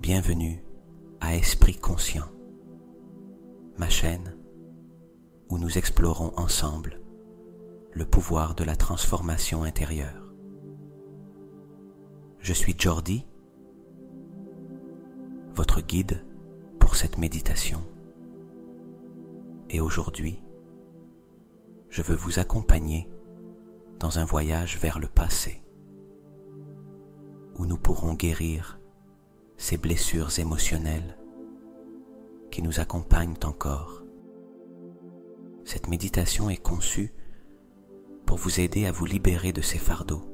Bienvenue à Esprit Conscient, ma chaîne où nous explorons ensemble le pouvoir de la transformation intérieure. Je suis Jordi, votre guide pour cette méditation. Et aujourd'hui, je veux vous accompagner dans un voyage vers le passé, où nous pourrons guérir ces blessures émotionnelles qui nous accompagnent encore. Cette méditation est conçue pour vous aider à vous libérer de ces fardeaux,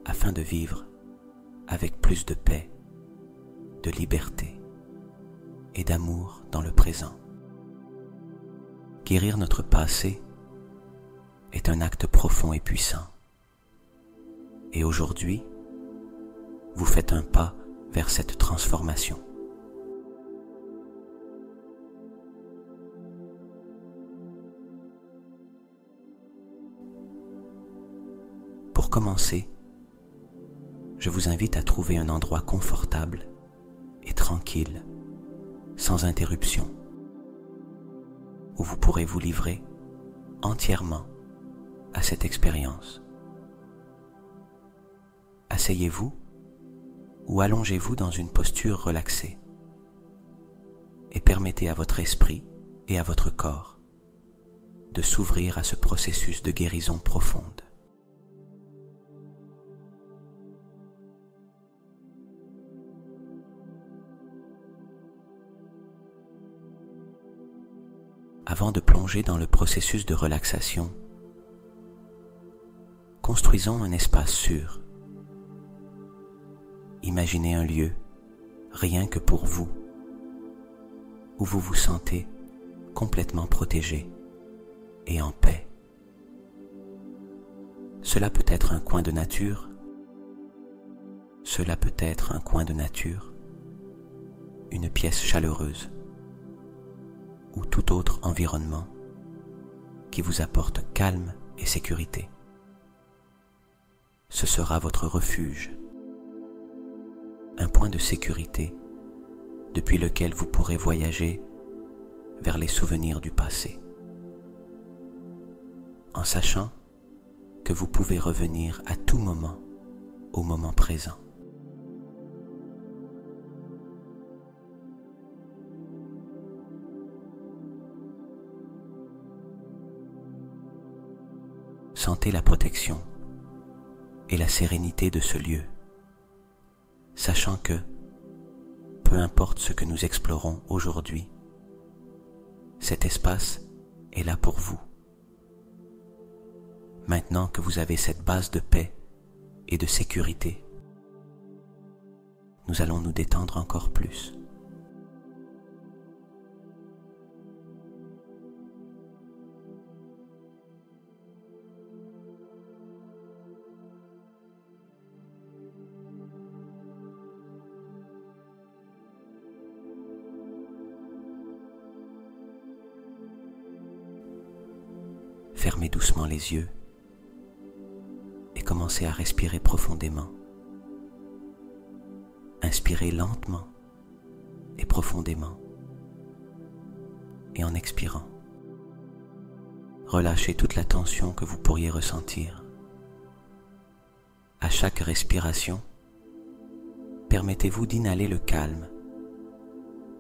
afin de vivre avec plus de paix, de liberté et d'amour dans le présent. Guérir notre passé est un acte profond et puissant. Et aujourd'hui, vous faites un pas vers cette transformation. Pour commencer, je vous invite à trouver un endroit confortable et tranquille, sans interruption, où vous pourrez vous livrer entièrement à cette expérience. Asseyez-vous ou allongez-vous dans une posture relaxée et permettez à votre esprit et à votre corps de s'ouvrir à ce processus de guérison profonde. Avant de plonger dans le processus de relaxation, construisons un espace sûr. Imaginez un lieu, rien que pour vous, où vous vous sentez complètement protégé et en paix. Cela peut être un coin de nature, une pièce chaleureuse, ou tout autre environnement qui vous apporte calme et sécurité. Ce sera votre refuge, un point de sécurité depuis lequel vous pourrez voyager vers les souvenirs du passé, en sachant que vous pouvez revenir à tout moment au moment présent. Sentez la protection et la sérénité de ce lieu, sachant que, peu importe ce que nous explorons aujourd'hui, cet espace est là pour vous. Maintenant que vous avez cette base de paix et de sécurité, nous allons nous détendre encore plus. Fermez doucement les yeux et commencez à respirer profondément. Inspirez lentement et profondément. Et en expirant, relâchez toute la tension que vous pourriez ressentir. À chaque respiration, permettez-vous d'inhaler le calme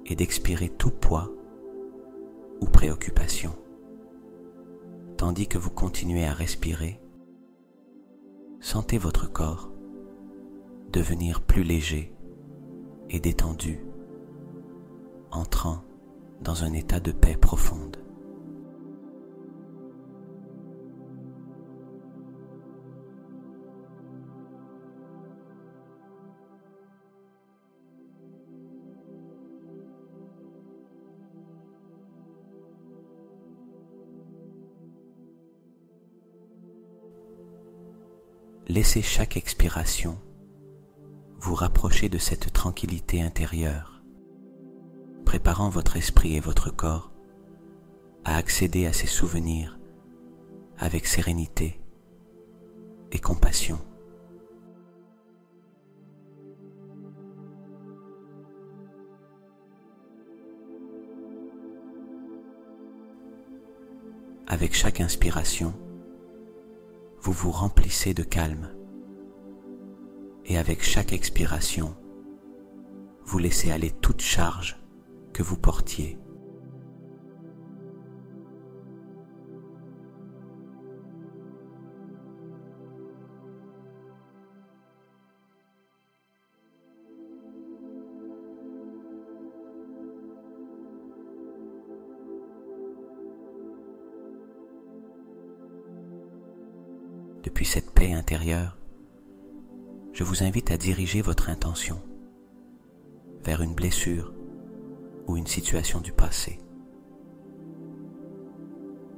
et d'expirer tout poids ou préoccupation. Tandis que vous continuez à respirer, sentez votre corps devenir plus léger et détendu, entrant dans un état de paix profonde. Laissez chaque expiration vous rapprocher de cette tranquillité intérieure, préparant votre esprit et votre corps à accéder à ces souvenirs avec sérénité et compassion. avec chaque inspiration, vous vous remplissez de calme et avec chaque expiration, vous laissez aller toute charge que vous portiez. Depuis cette paix intérieure, je vous invite à diriger votre intention vers une blessure ou une situation du passé.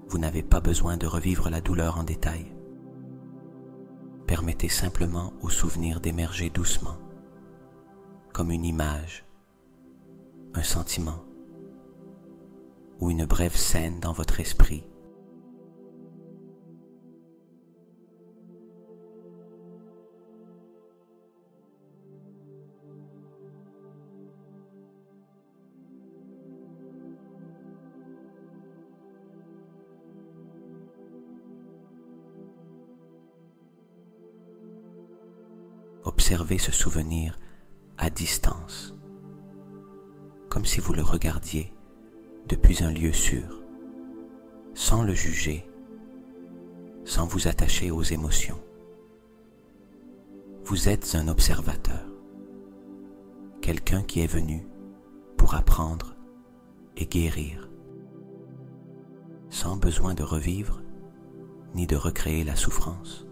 Vous n'avez pas besoin de revivre la douleur en détail. Permettez simplement au souvenir d'émerger doucement, comme une image, un sentiment ou une brève scène dans votre esprit. Observez ce souvenir à distance, comme si vous le regardiez depuis un lieu sûr, sans le juger, sans vous attacher aux émotions. Vous êtes un observateur, quelqu'un qui est venu pour apprendre et guérir, sans besoin de revivre ni de recréer la souffrance.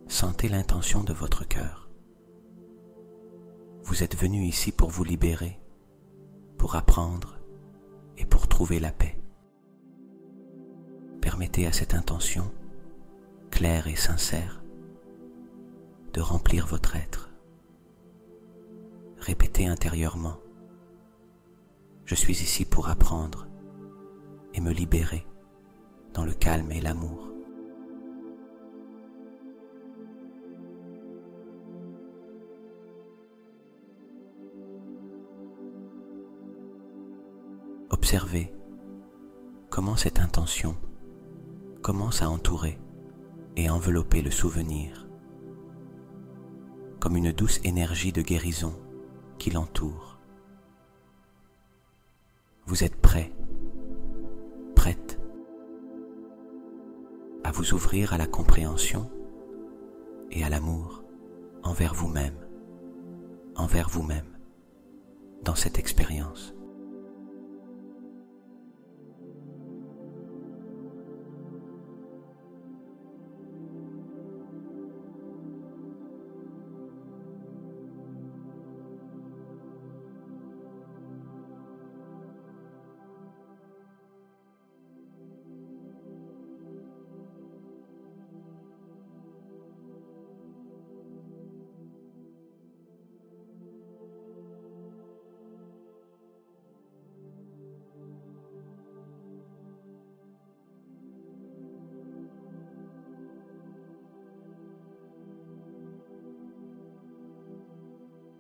Sentez l'intention de votre cœur. Vous êtes venu ici pour vous libérer, pour apprendre et pour trouver la paix. Permettez à cette intention, claire et sincère, de remplir votre être. Répétez intérieurement: je suis ici pour apprendre et me libérer dans le calme et l'amour. Observez comment cette intention commence à entourer et envelopper le souvenir, comme une douce énergie de guérison qui l'entoure. Vous êtes prêt, prête à vous ouvrir à la compréhension et à l'amour envers vous-même, dans cette expérience.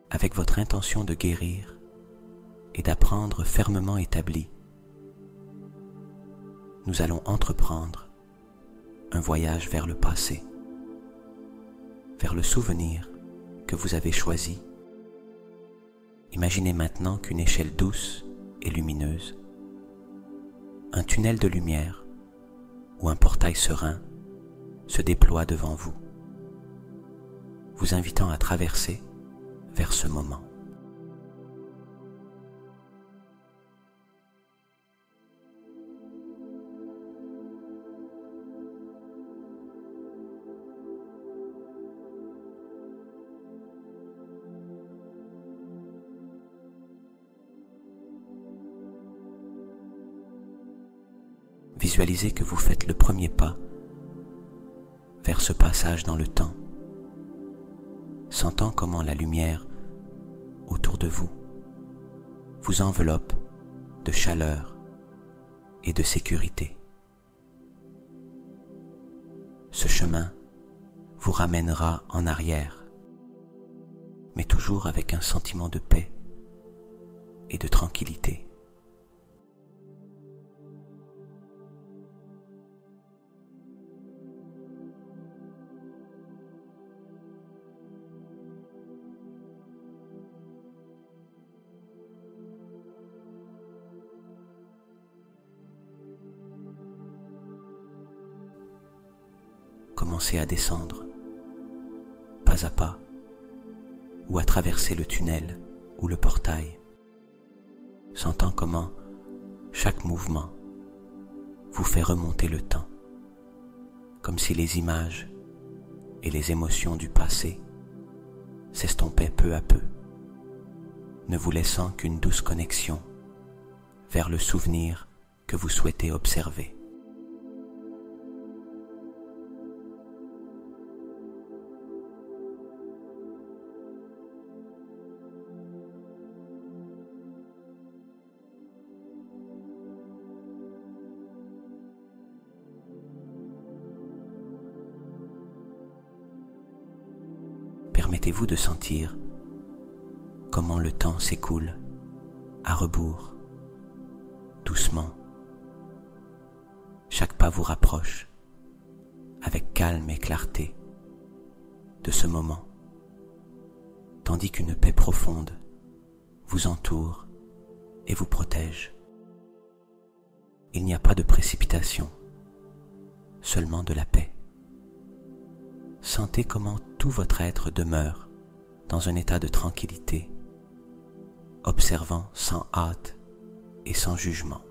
Avec votre intention de guérir et d'apprendre fermement établie, nous allons entreprendre un voyage vers le passé, vers le souvenir que vous avez choisi. Imaginez maintenant qu'une échelle douce et lumineuse, un tunnel de lumière ou un portail serein se déploie devant vous, vous invitant à traverser vers ce moment. visualisez que vous faites le premier pas vers ce passage dans le temps, sentant comment la lumière autour de vous vous enveloppe de chaleur et de sécurité. Ce chemin vous ramènera en arrière, mais toujours avec un sentiment de paix et de tranquillité. Commencez à descendre, pas à pas, ou à traverser le tunnel ou le portail, sentant comment chaque mouvement vous fait remonter le temps, comme si les images et les émotions du passé s'estompaient peu à peu, ne vous laissant qu'une douce connexion vers le souvenir que vous souhaitez observer. Permettez-vous de sentir comment le temps s'écoule à rebours, doucement. Chaque pas vous rapproche, avec calme et clarté, de ce moment, tandis qu'une paix profonde vous entoure et vous protège. Il n'y a pas de précipitation, seulement de la paix. Sentez comment tout votre être demeure dans un état de tranquillité, observant sans hâte et sans jugement.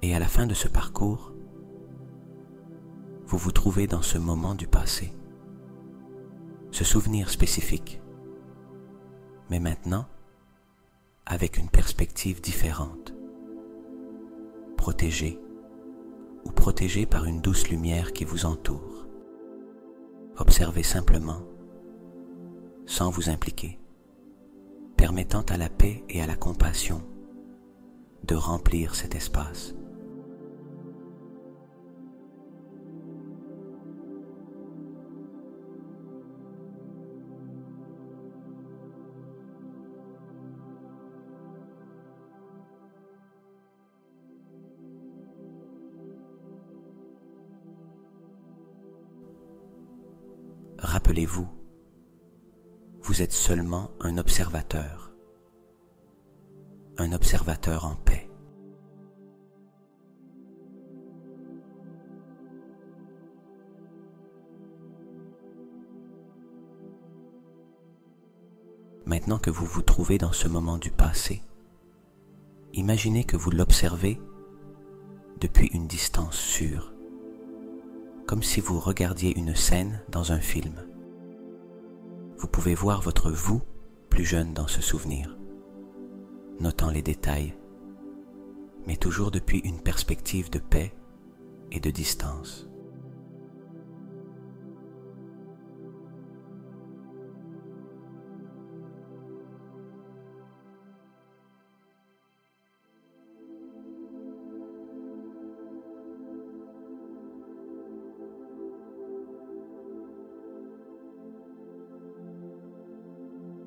Et à la fin de ce parcours, vous vous trouvez dans ce moment du passé, ce souvenir spécifique, mais maintenant avec une perspective différente, protégé ou protégé par une douce lumière qui vous entoure. Observez simplement, sans vous impliquer, permettant à la paix et à la compassion de remplir cet espace. Rappelez-vous, vous êtes seulement un observateur en paix. Maintenant que vous vous trouvez dans ce moment du passé, imaginez que vous l'observez depuis une distance sûre, comme si vous regardiez une scène dans un film. Vous pouvez voir votre vous plus jeune dans ce souvenir, notant les détails, mais toujours depuis une perspective de paix et de distance.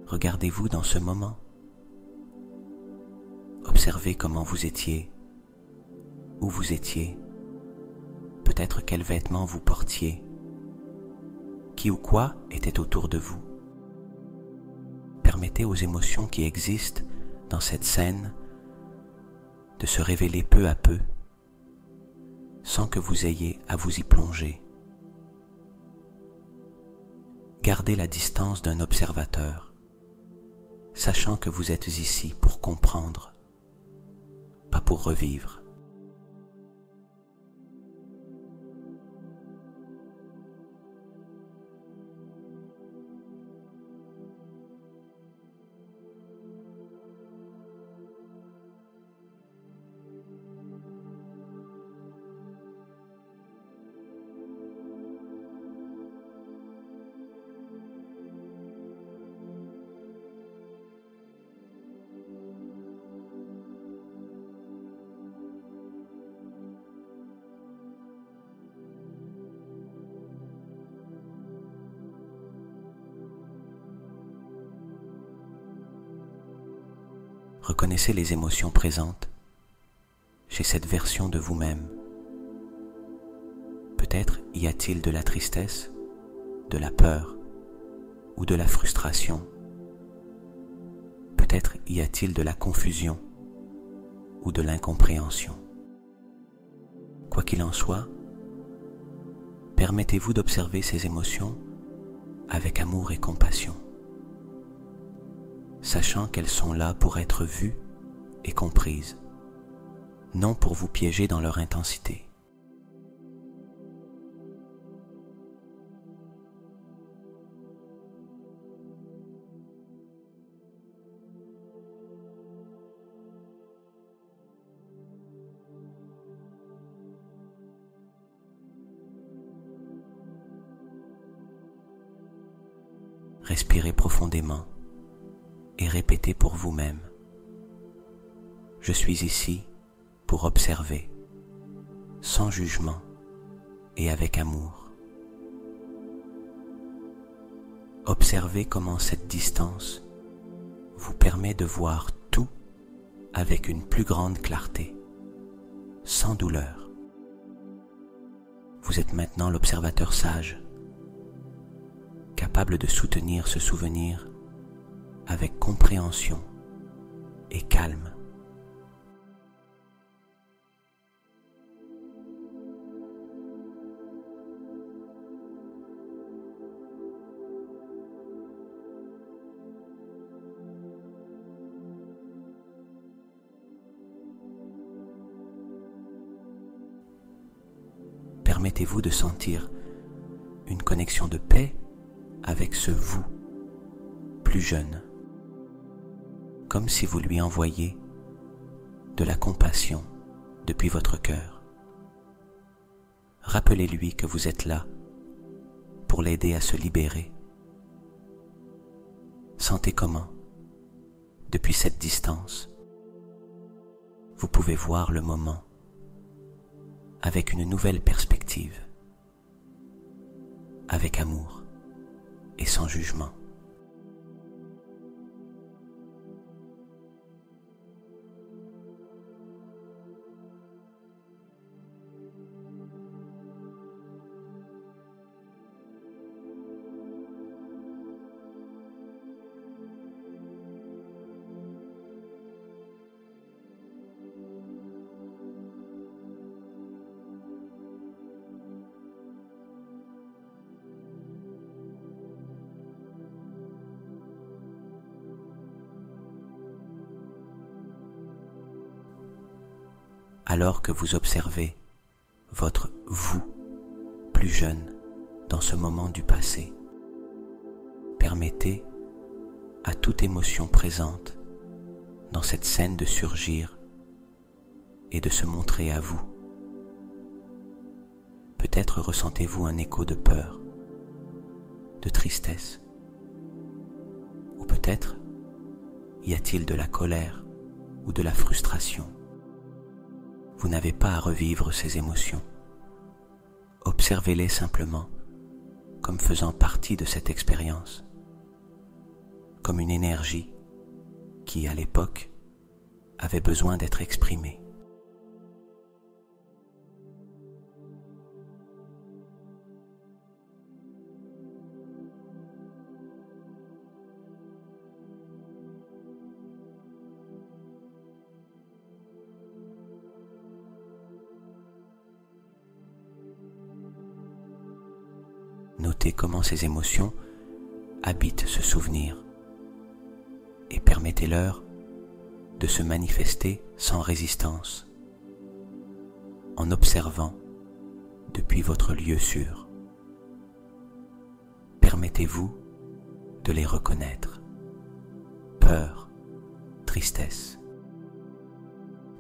Regardez-vous dans ce moment. Observez comment vous étiez, où vous étiez, peut-être quels vêtements vous portiez, qui ou quoi était autour de vous. Permettez aux émotions qui existent dans cette scène de se révéler peu à peu, sans que vous ayez à vous y plonger. Gardez la distance d'un observateur, sachant que vous êtes ici pour comprendre, pas pour revivre. Reconnaissez les émotions présentes chez cette version de vous-même. Peut-être y a-t-il de la tristesse, de la peur ou de la frustration. Peut-être y a-t-il de la confusion ou de l'incompréhension. Quoi qu'il en soit, permettez-vous d'observer ces émotions avec amour et compassion, sachant qu'elles sont là pour être vues et comprises, non pour vous piéger dans leur intensité. Respirez profondément et répétez pour vous-même: je suis ici pour observer, sans jugement et avec amour. Observez comment cette distance vous permet de voir tout avec une plus grande clarté, sans douleur. Vous êtes maintenant l'observateur sage, capable de soutenir ce souvenir avec compréhension et calme. Permettez-vous de sentir une connexion de paix avec ce vous plus jeune, comme si vous lui envoyiez de la compassion depuis votre cœur. Rappelez-lui que vous êtes là pour l'aider à se libérer. Sentez comment, depuis cette distance, vous pouvez voir le moment avec une nouvelle perspective, avec amour et sans jugement. Alors que vous observez votre vous plus jeune dans ce moment du passé, permettez à toute émotion présente dans cette scène de surgir et de se montrer à vous. Peut-être ressentez-vous un écho de peur, de tristesse, ou peut-être y a-t-il de la colère ou de la frustration. Vous n'avez pas à revivre ces émotions. Observez-les simplement comme faisant partie de cette expérience, comme une énergie qui, à l'époque, avait besoin d'être exprimée. Notez comment ces émotions habitent ce souvenir, et permettez-leur de se manifester sans résistance, en observant depuis votre lieu sûr. Permettez-vous de les reconnaître. Peur, tristesse,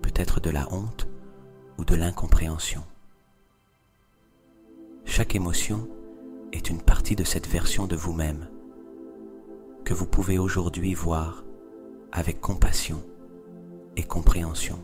peut-être de la honte ou de l'incompréhension. Chaque émotion est une partie de cette version de vous-même que vous pouvez aujourd'hui voir avec compassion et compréhension.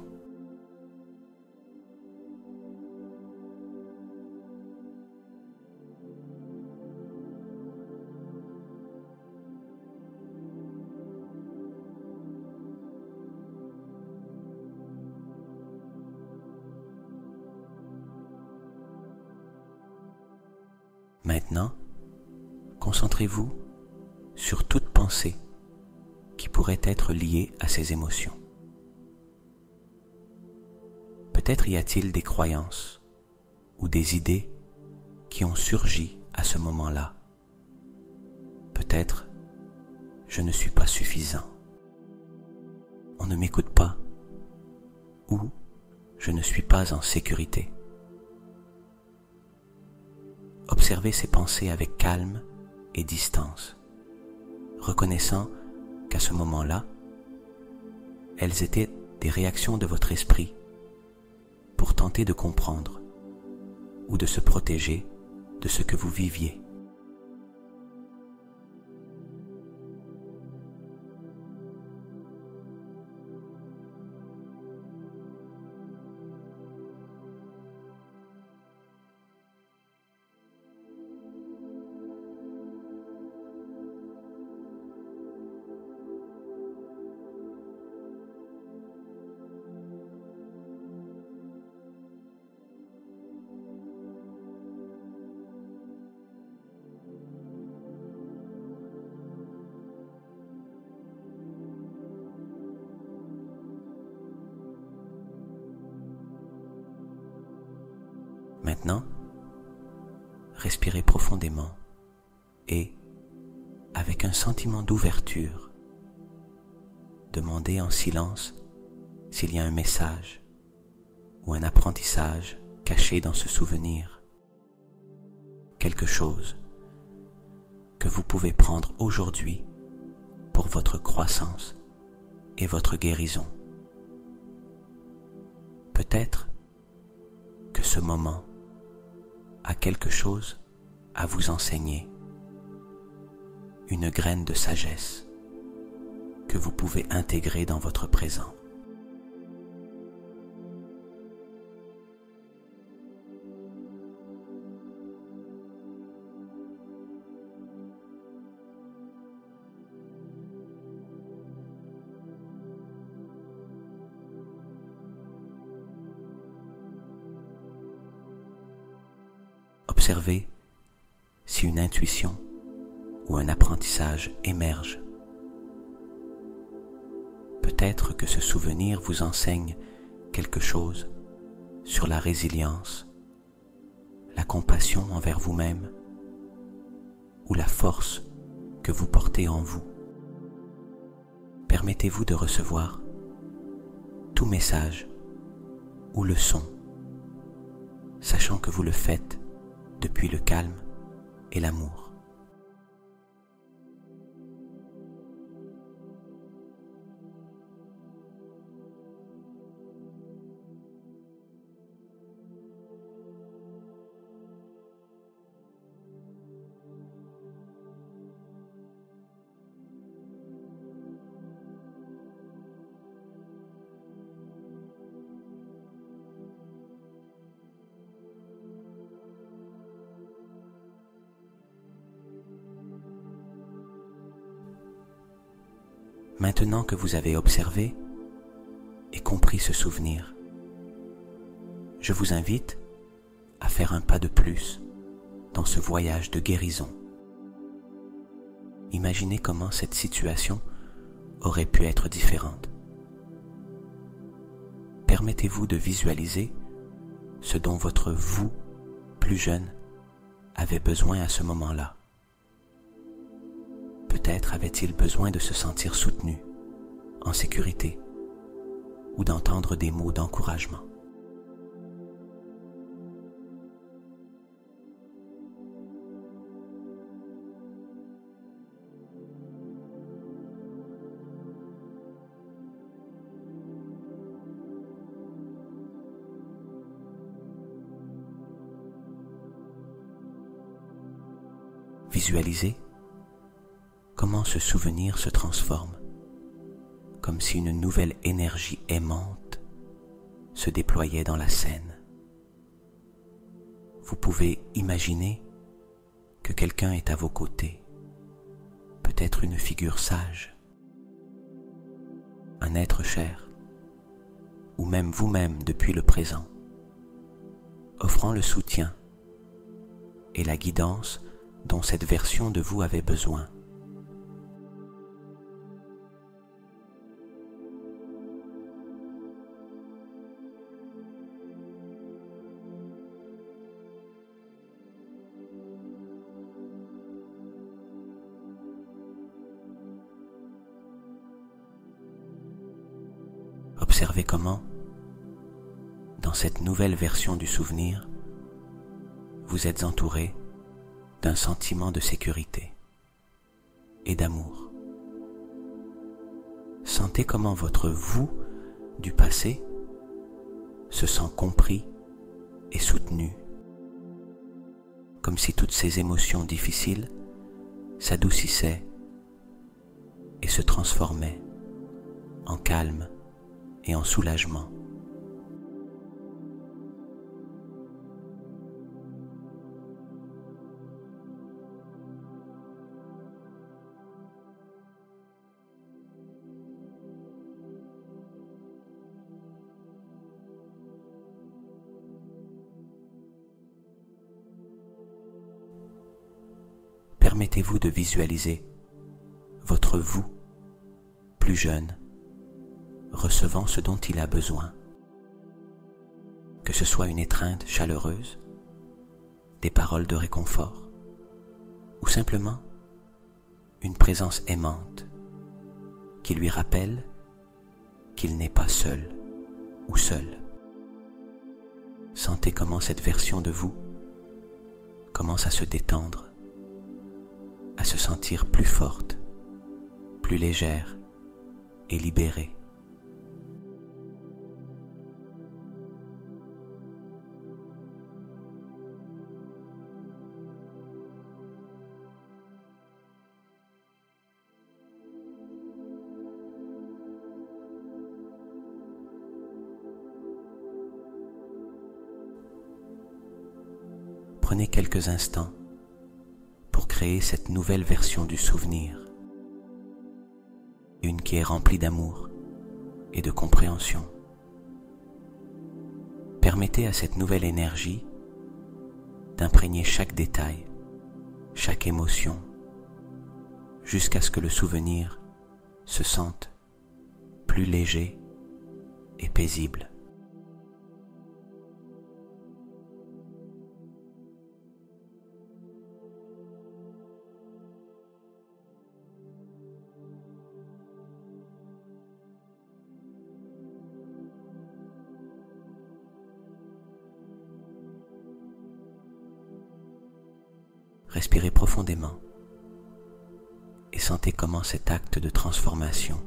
Maintenant, concentrez-vous sur toute pensée qui pourrait être liée à ces émotions. Peut-être y a-t-il des croyances ou des idées qui ont surgi à ce moment-là. Peut-être « je ne suis pas suffisant », « on ne m'écoute pas » ou « je ne suis pas en sécurité ». Observez ces pensées avec calme et distance, reconnaissant qu'à ce moment-là, elles étaient des réactions de votre esprit pour tenter de comprendre ou de se protéger de ce que vous viviez. Maintenant, respirez profondément et, avec un sentiment d'ouverture, demandez en silence s'il y a un message ou un apprentissage caché dans ce souvenir, quelque chose que vous pouvez prendre aujourd'hui pour votre croissance et votre guérison. Peut-être que ce moment a quelque chose à vous enseigner, une graine de sagesse que vous pouvez intégrer dans votre présent. Observez si une intuition ou un apprentissage émerge. Peut-être que ce souvenir vous enseigne quelque chose sur la résilience, la compassion envers vous-même ou la force que vous portez en vous. Permettez-vous de recevoir tout message ou leçon, sachant que vous le faites depuis le calme et l'amour. Maintenant que vous avez observé et compris ce souvenir, je vous invite à faire un pas de plus dans ce voyage de guérison. Imaginez comment cette situation aurait pu être différente. Permettez-vous de visualiser ce dont votre vous, plus jeune, avait besoin à ce moment-là. Peut-être avait-il besoin de se sentir soutenu en sécurité ou d'entendre des mots d'encouragement. Visualisez comment ce souvenir se transforme, comme si une nouvelle énergie aimante se déployait dans la scène. Vous pouvez imaginer que quelqu'un est à vos côtés, peut-être une figure sage, un être cher, ou même vous-même depuis le présent, offrant le soutien et la guidance dont cette version de vous avait besoin. Observez comment, dans cette nouvelle version du souvenir, vous êtes entouré d'un sentiment de sécurité et d'amour. Sentez comment votre vous du passé se sent compris et soutenu, comme si toutes ces émotions difficiles s'adoucissaient et se transformaient en calme et en soulagement. Permettez-vous de visualiser votre vous, plus jeune, recevant ce dont il a besoin, que ce soit une étreinte chaleureuse, des paroles de réconfort, ou simplement une présence aimante qui lui rappelle qu'il n'est pas seul ou seule. Sentez comment cette version de vous commence à se détendre, à se sentir plus forte, plus légère et libérée. Prenez quelques instants pour créer cette nouvelle version du souvenir, une qui est remplie d'amour et de compréhension. Permettez à cette nouvelle énergie d'imprégner chaque détail, chaque émotion, jusqu'à ce que le souvenir se sente plus léger et paisible. Respirez profondément et sentez comment cet acte de transformation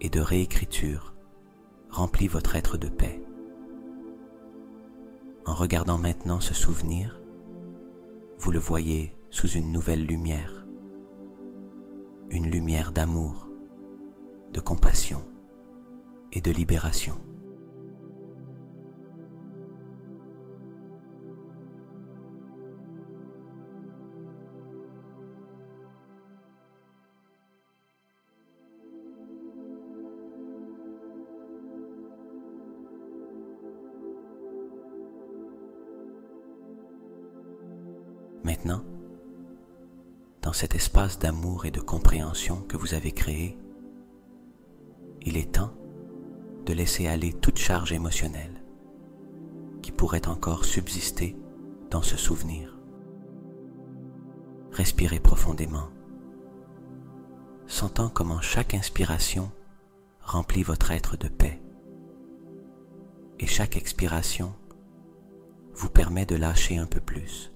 et de réécriture remplit votre être de paix. En regardant maintenant ce souvenir, vous le voyez sous une nouvelle lumière, une lumière d'amour, de compassion et de libération. Maintenant, dans cet espace d'amour et de compréhension que vous avez créé, il est temps de laisser aller toute charge émotionnelle qui pourrait encore subsister dans ce souvenir. Respirez profondément, sentant comment chaque inspiration remplit votre être de paix. Et chaque expiration vous permet de lâcher un peu plus.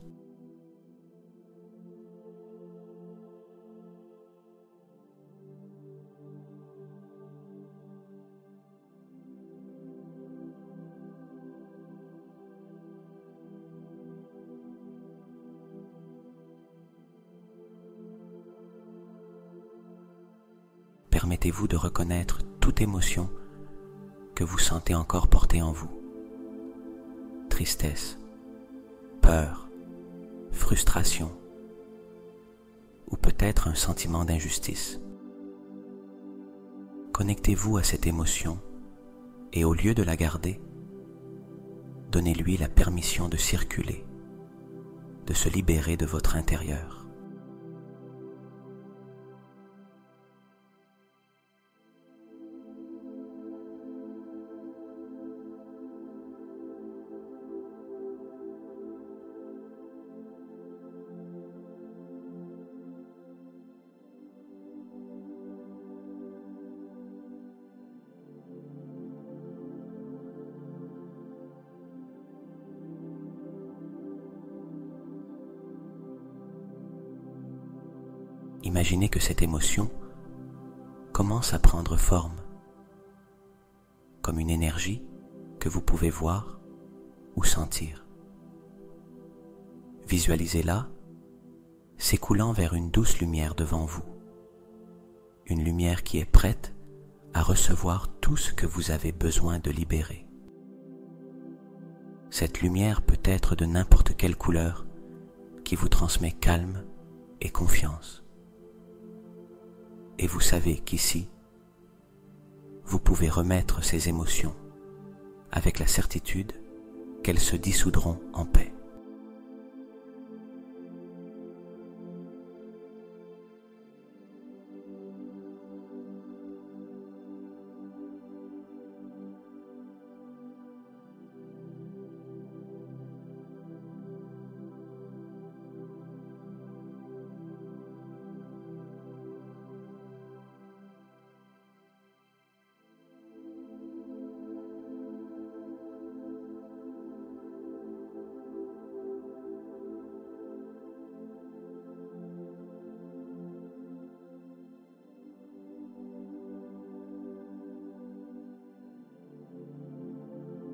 Permettez-vous de reconnaître toute émotion que vous sentez encore porter en vous. Tristesse, peur, frustration ou peut-être un sentiment d'injustice. Connectez-vous à cette émotion et au lieu de la garder, donnez-lui la permission de circuler, de se libérer de votre intérieur. Imaginez que cette émotion commence à prendre forme, comme une énergie que vous pouvez voir ou sentir. Visualisez-la s'écoulant vers une douce lumière devant vous, une lumière qui est prête à recevoir tout ce que vous avez besoin de libérer. Cette lumière peut être de n'importe quelle couleur qui vous transmet calme et confiance. Et vous savez qu'ici, vous pouvez remettre ces émotions avec la certitude qu'elles se dissoudront en paix.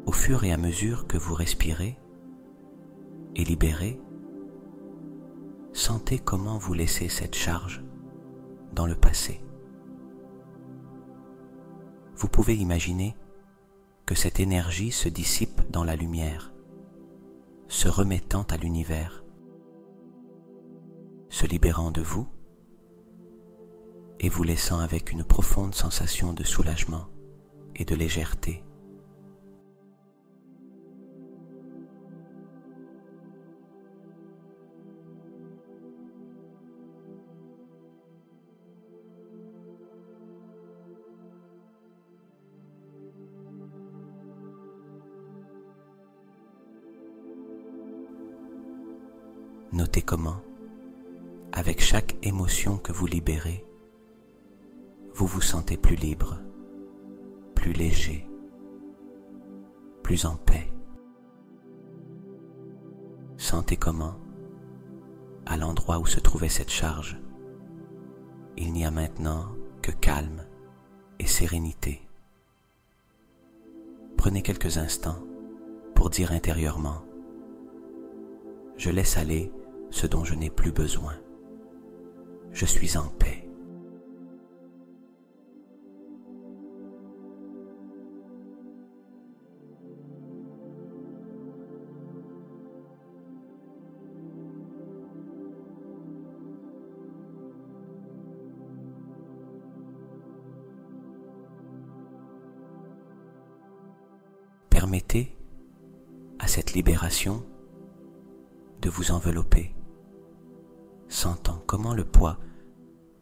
Au fur et à mesure que vous respirez et libérez, sentez comment vous laissez cette charge dans le passé. Vous pouvez imaginer que cette énergie se dissipe dans la lumière, se remettant à l'univers, se libérant de vous et vous laissant avec une profonde sensation de soulagement et de légèreté. Notez comment, avec chaque émotion que vous libérez, vous vous sentez plus libre, plus léger, plus en paix. Sentez comment, à l'endroit où se trouvait cette charge, il n'y a maintenant que calme et sérénité. Prenez quelques instants pour dire intérieurement: je laisse aller ce dont je n'ai plus besoin. Je suis en paix. Permettez à cette libération de vous envelopper, sentant comment le poids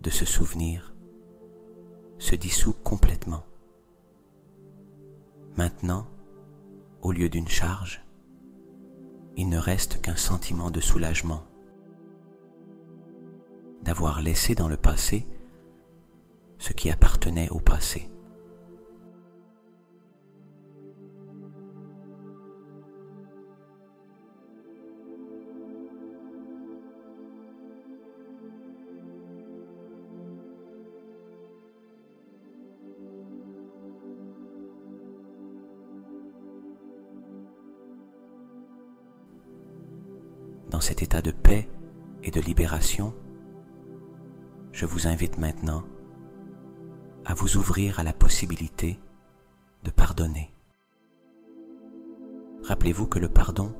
de ce souvenir se dissout complètement. Maintenant, au lieu d'une charge, il ne reste qu'un sentiment de soulagement, d'avoir laissé dans le passé ce qui appartenait au passé, dans cet état de paix et de libération, je vous invite maintenant à vous ouvrir à la possibilité de pardonner. Rappelez-vous que le pardon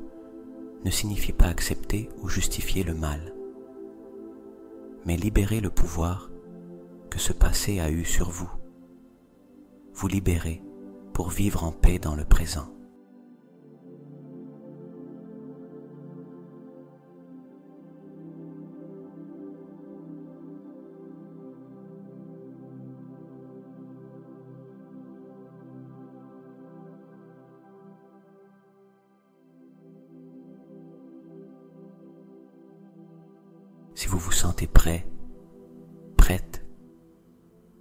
ne signifie pas accepter ou justifier le mal, mais libérer le pouvoir que ce passé a eu sur vous. Vous libérer pour vivre en paix dans le présent. Si vous vous sentez prêt, prête,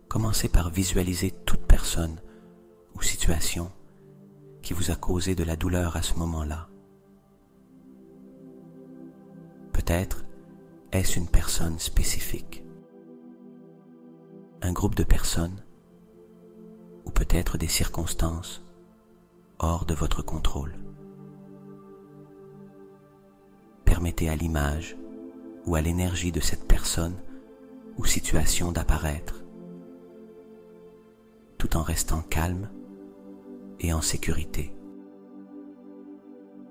commencez par visualiser toute personne ou situation qui vous a causé de la douleur à ce moment-là. Peut-être est-ce une personne spécifique, un groupe de personnes, ou peut-être des circonstances hors de votre contrôle. Permettez à l'image ou à l'énergie de cette personne ou situation d'apparaître, tout en restant calme et en sécurité,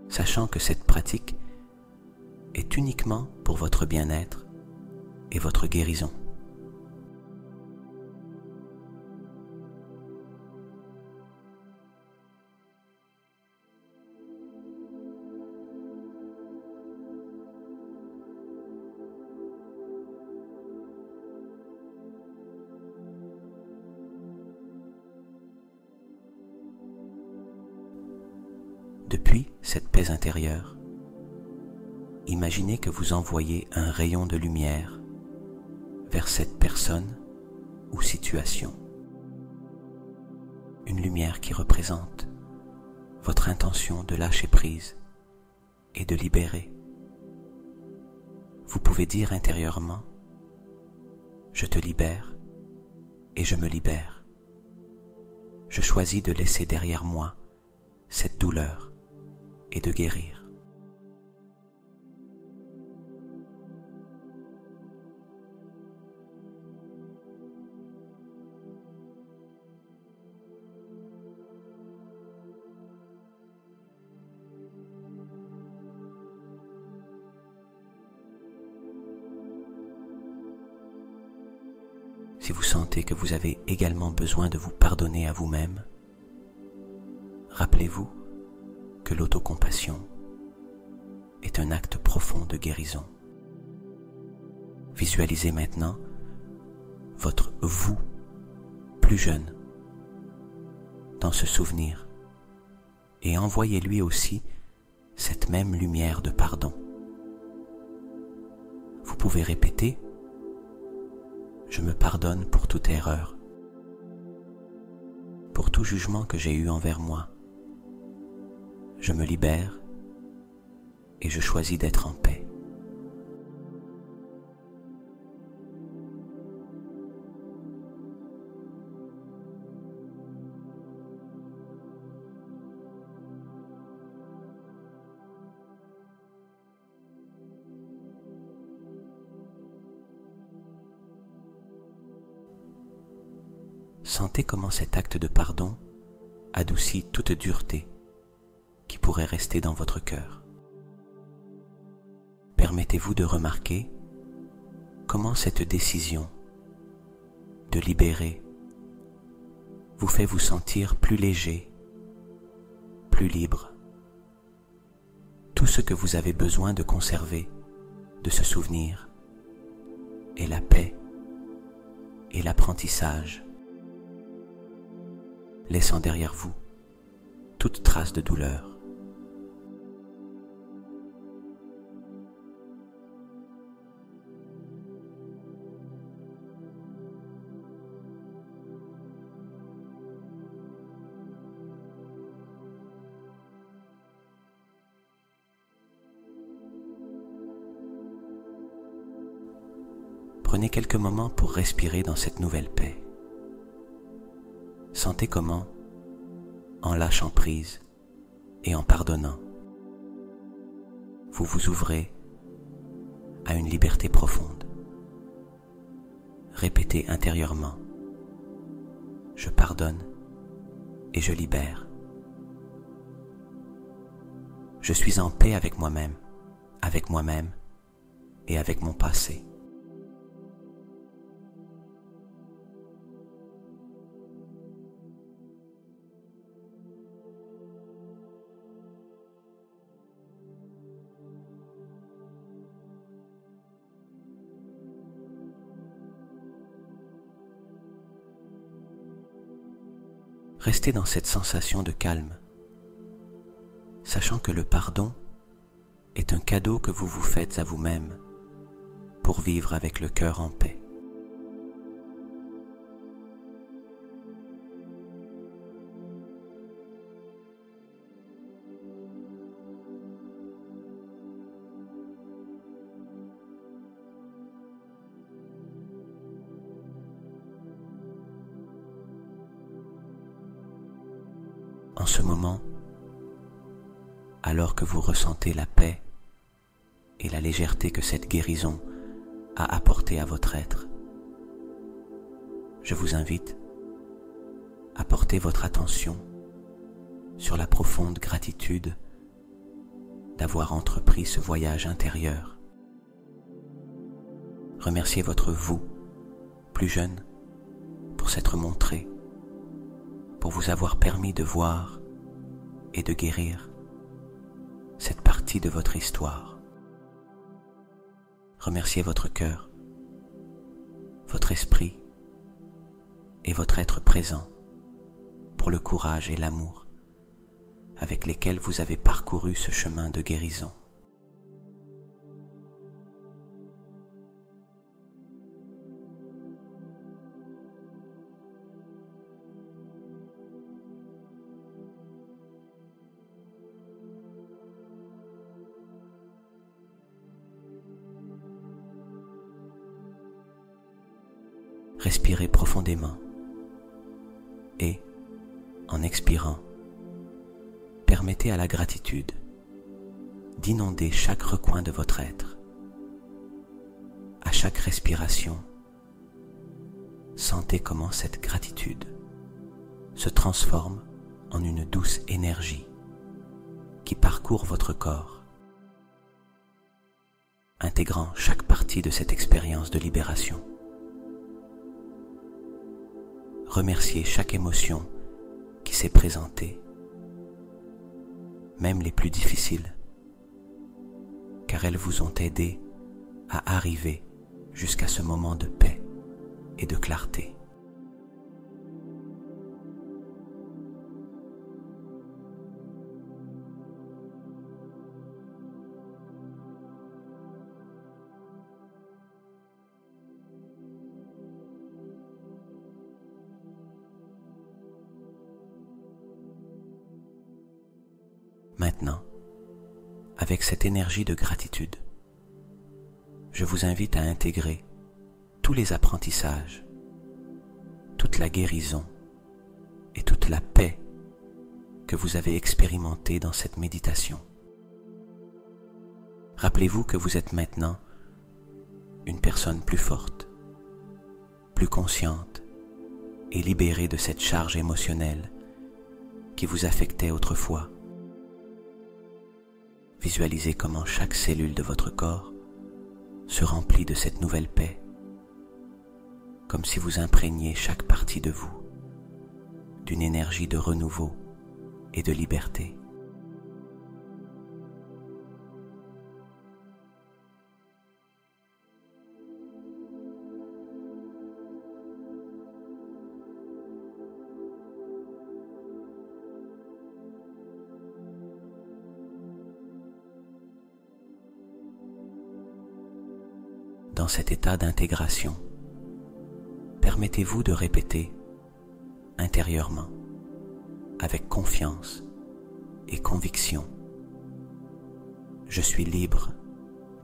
sachant que cette pratique est uniquement pour votre bien-être et votre guérison. Depuis cette paix intérieure, imaginez que vous envoyez un rayon de lumière vers cette personne ou situation. Une lumière qui représente votre intention de lâcher prise et de libérer. Vous pouvez dire intérieurement: je te libère et je me libère. Je choisis de laisser derrière moi cette douleur et de guérir. Si vous sentez que vous avez également besoin de vous pardonner à vous-même, rappelez-vous que l'autocompassion est un acte profond de guérison. Visualisez maintenant votre vous plus jeune dans ce souvenir et envoyez-lui aussi cette même lumière de pardon. Vous pouvez répéter: je me pardonne pour toute erreur, pour tout jugement que j'ai eu envers moi. Je me libère et je choisis d'être en paix. Sentez comment cet acte de pardon adoucit toute dureté qui pourrait rester dans votre cœur. Permettez-vous de remarquer comment cette décision de libérer vous fait vous sentir plus léger, plus libre. Tout ce que vous avez besoin de conserver, de se souvenir, est la paix et l'apprentissage, laissant derrière vous toute trace de douleur. Prenez quelques moments pour respirer dans cette nouvelle paix. Sentez comment, en lâchant prise et en pardonnant, vous vous ouvrez à une liberté profonde. Répétez intérieurement: je pardonne et je libère. Je suis en paix avec moi-même et avec mon passé. Restez dans cette sensation de calme, sachant que le pardon est un cadeau que vous vous faites à vous-même pour vivre avec le cœur en paix. En ce moment, alors que vous ressentez la paix et la légèreté que cette guérison a apporté à votre être, je vous invite à porter votre attention sur la profonde gratitude d'avoir entrepris ce voyage intérieur. Remerciez votre vous, plus jeune, pour s'être montré, pour vous avoir permis de voir et de guérir cette partie de votre histoire. Remerciez votre cœur, votre esprit et votre être présent pour le courage et l'amour avec lesquels vous avez parcouru ce chemin de guérison. Respirez profondément et, en expirant, permettez à la gratitude d'inonder chaque recoin de votre être. À chaque respiration, sentez comment cette gratitude se transforme en une douce énergie qui parcourt votre corps, intégrant chaque partie de cette expérience de libération. Remerciez chaque émotion qui s'est présentée, même les plus difficiles, car elles vous ont aidé à arriver jusqu'à ce moment de paix et de clarté. Maintenant, avec cette énergie de gratitude, je vous invite à intégrer tous les apprentissages, toute la guérison et toute la paix que vous avez expérimenté dans cette méditation. Rappelez-vous que vous êtes maintenant une personne plus forte, plus consciente et libérée de cette charge émotionnelle qui vous affectait autrefois. Visualisez comment chaque cellule de votre corps se remplit de cette nouvelle paix, comme si vous imprégniez chaque partie de vous d'une énergie de renouveau et de liberté. Dans cet état d'intégration, permettez-vous de répéter intérieurement, avec confiance et conviction: je suis libre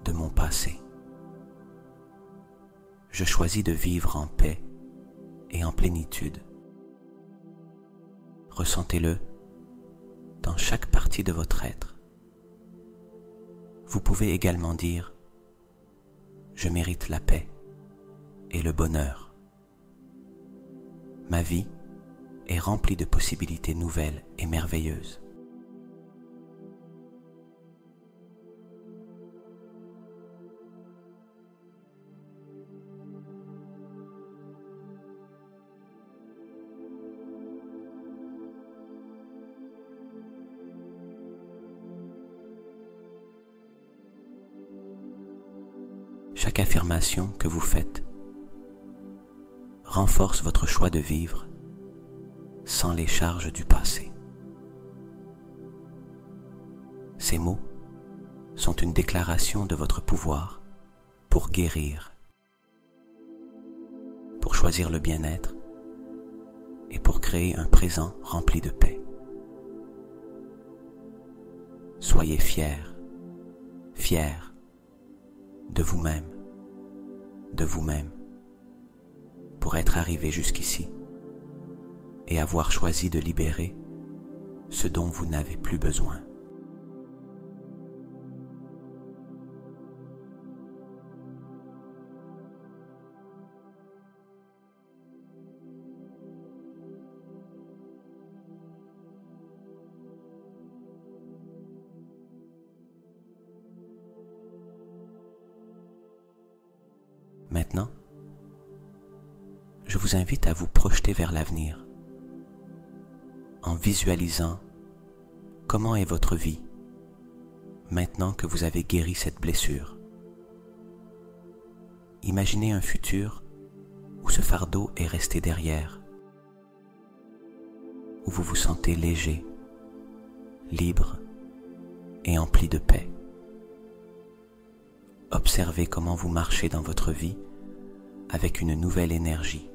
de mon passé. Je choisis de vivre en paix et en plénitude. Ressentez-le dans chaque partie de votre être. Vous pouvez également dire: je mérite la paix et le bonheur. Ma vie est remplie de possibilités nouvelles et merveilleuses. Chaque affirmation que vous faites renforce votre choix de vivre sans les charges du passé. Ces mots sont une déclaration de votre pouvoir pour guérir, pour choisir le bien-être et pour créer un présent rempli de paix. Soyez fiers de vous-même, pour être arrivé jusqu'ici et avoir choisi de libérer ce dont vous n'avez plus besoin. Maintenant, je vous invite à vous projeter vers l'avenir en visualisant comment est votre vie maintenant que vous avez guéri cette blessure. Imaginez un futur où ce fardeau est resté derrière, où vous vous sentez léger, libre et empli de paix. Observez comment vous marchez dans votre vie avec une nouvelle énergie.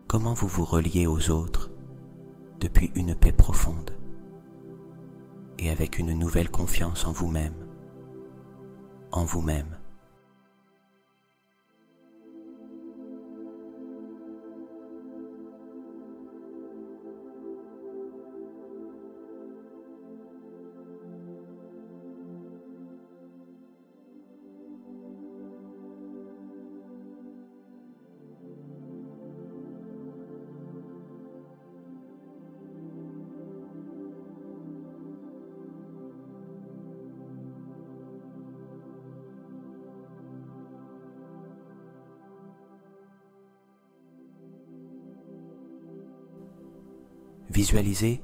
Comment vous vous reliez aux autres depuis une paix profonde et avec une nouvelle confiance en vous-même, en vous-même. Visualisez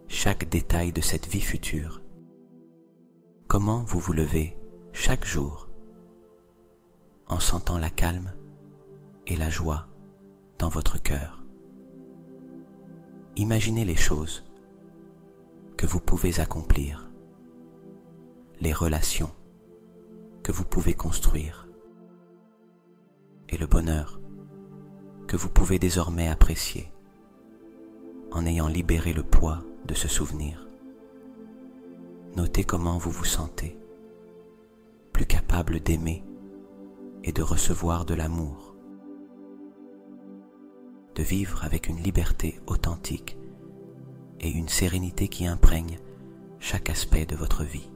chaque détail de cette vie future. Comment vous vous levez chaque jour en sentant la calme et la joie dans votre cœur. Imaginez les choses que vous pouvez accomplir, les relations que vous pouvez construire et le bonheur que vous pouvez désormais apprécier en ayant libéré le poids de ce souvenir. Notez comment vous vous sentez, plus capable d'aimer et de recevoir de l'amour, de vivre avec une liberté authentique et une sérénité qui imprègne chaque aspect de votre vie.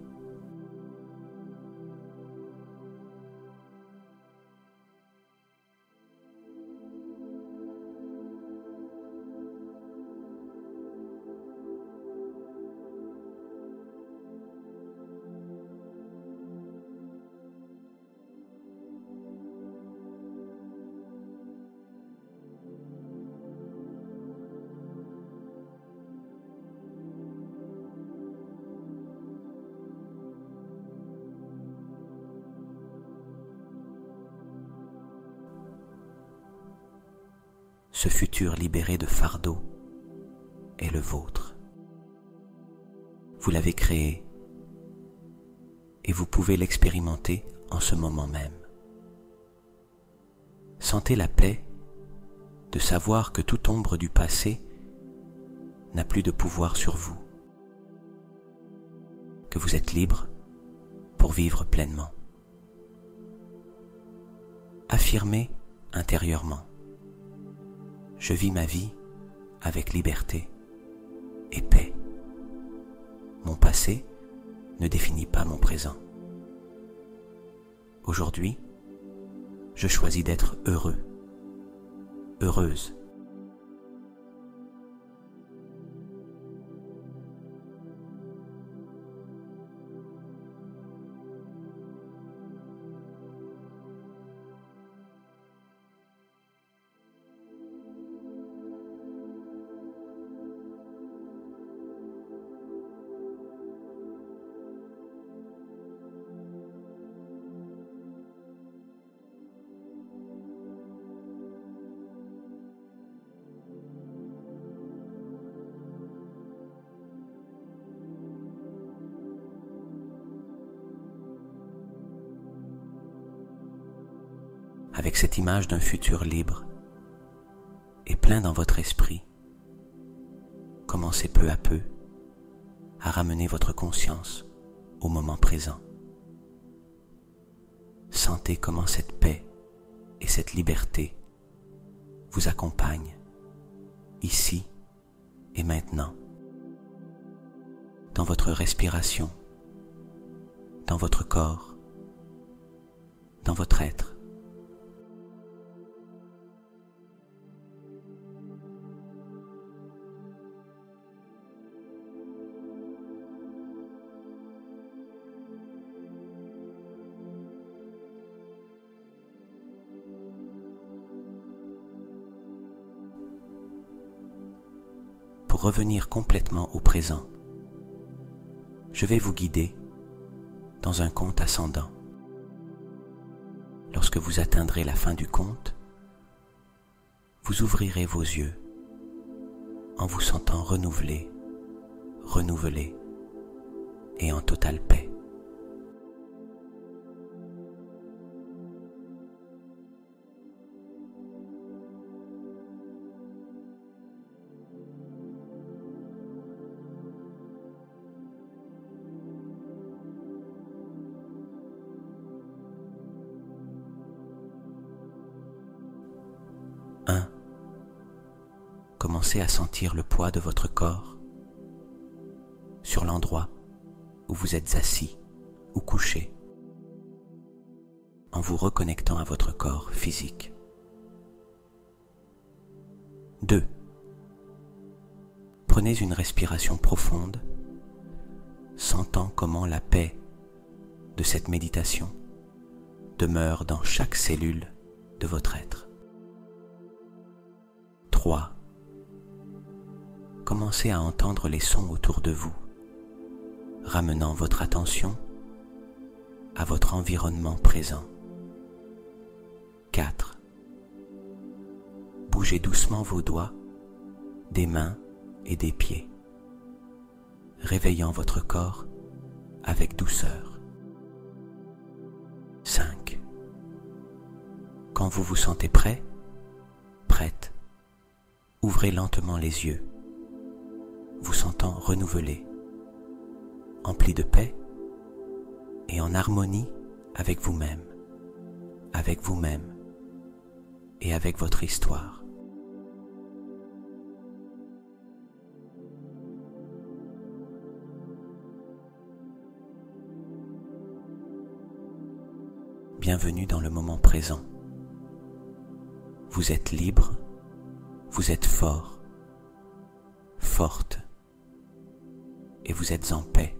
Ce futur libéré de fardeau est le vôtre. Vous l'avez créé et vous pouvez l'expérimenter en ce moment même. Sentez la paix de savoir que toute ombre du passé n'a plus de pouvoir sur vous, que vous êtes libre pour vivre pleinement. Affirmez intérieurement: je vis ma vie avec liberté et paix. Mon passé ne définit pas mon présent. Aujourd'hui, je choisis d'être heureux, heureuse. Avec cette image d'un futur libre et plein dans votre esprit, commencez peu à peu à ramener votre conscience au moment présent. Sentez comment cette paix et cette liberté vous accompagnent ici et maintenant, dans votre respiration, dans votre corps, dans votre être. Pour revenir complètement au présent, je vais vous guider dans un compte ascendant. Lorsque vous atteindrez la fin du compte, vous ouvrirez vos yeux en vous sentant renouvelé, renouvelé et en totale paix. Commencez à sentir le poids de votre corps sur l'endroit où vous êtes assis ou couché, en vous reconnectant à votre corps physique. 2. Prenez une respiration profonde, sentant comment la paix de cette méditation demeure dans chaque cellule de votre être. 3. Commencez à entendre les sons autour de vous, ramenant votre attention à votre environnement présent. 4. Bougez doucement vos doigts, des mains et des pieds, réveillant votre corps avec douceur. 5. Quand vous vous sentez prêt, prête, ouvrez lentement les yeux, vous sentant renouvelé, empli de paix et en harmonie avec vous-même et avec votre histoire. Bienvenue dans le moment présent. Vous êtes libre, vous êtes fort, forte, et vous êtes en paix.